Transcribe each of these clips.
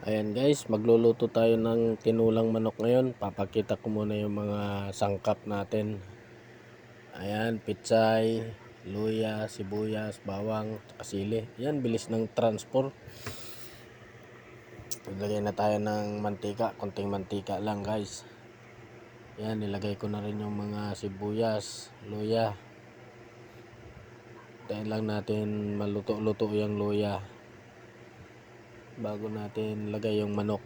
Ayan guys, magluluto tayo ng tinulang manok ngayon. Papakita ko muna yung mga sangkap natin. Ayan, pitsay, luya, sibuyas, bawang, sili. Ayan, bilis ng transport. Ilagay na tayo ng mantika, konting mantika lang guys. Ayan, nilagay ko na rin yung mga sibuyas, luya. Tayo lang natin maluto-luto yung luya bago natin lagay yung manok.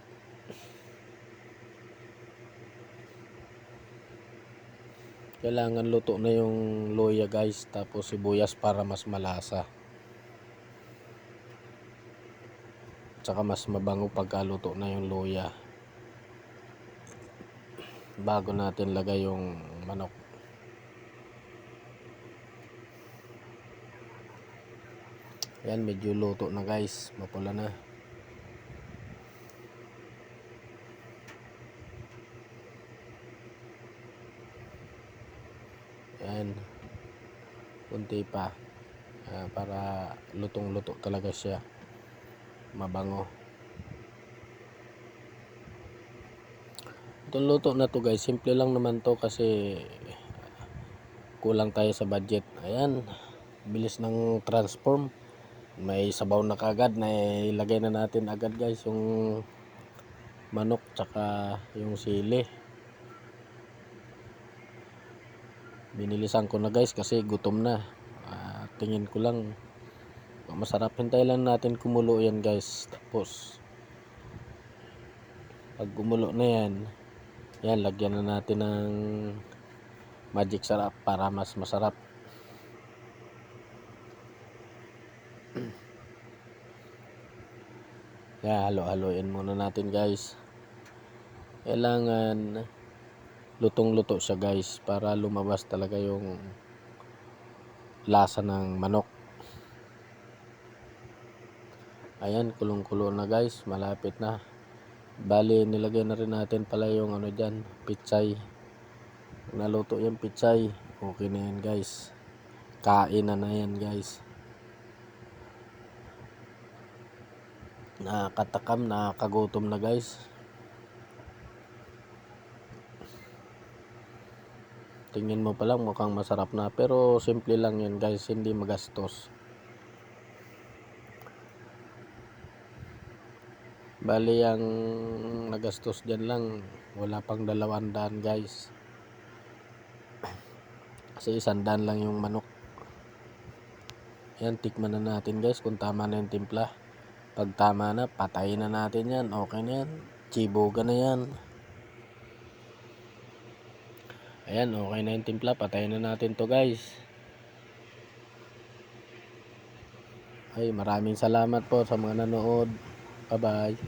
Kailangan luto na yung luya guys, tapos sibuyas para mas malasa. Tsaka mas mabango pagka luto na yung luya bago natin lagay yung manok. Yan, medyo luto na guys, mapula na. Yan, kunti pa para lutong luto talaga siya, mabango. Itong luto na to guys, simple lang naman to kasi kulang tayo sa budget. Ayan, bilis ng transform. May sabaw na kagad, na ilagay na natin agad guys yung manok tsaka yung sili. Binilisan ko na guys kasi gutom na. Tingin ko lang masarap. Hintay lang natin kumulo yan guys. Tapos pag kumulo na yan, yan, lagyan na natin ng magic sarap para mas masarap. Yan, halo-haloin muna natin guys. Kailangan lutong-luto siya guys para lumabas talaga yung lasa ng manok. Ayan, kulong-kulo na guys, malapit na. Bali, nilagay na rin natin pala yung ano dyan, pitsay. Naluto yung pitsay, okay na yan guys. Kain na yan guys. Nakakatakam, nakakagutom na guys. Tingin mo pa lang mukhang masarap na, pero simple lang yun guys, hindi magastos. Bali, ang nagastos dyan lang wala pang 200 guys, kasi 100 lang yung manok. Yan, tikman na natin guys kung tama na yung timpla. Pag tama na, patayin na natin yan. Okay na yan, chiboga na yan. Ayan, okay na yung timpla, patayin na natin to guys. Ay, maraming salamat po sa mga nanood. Bye bye.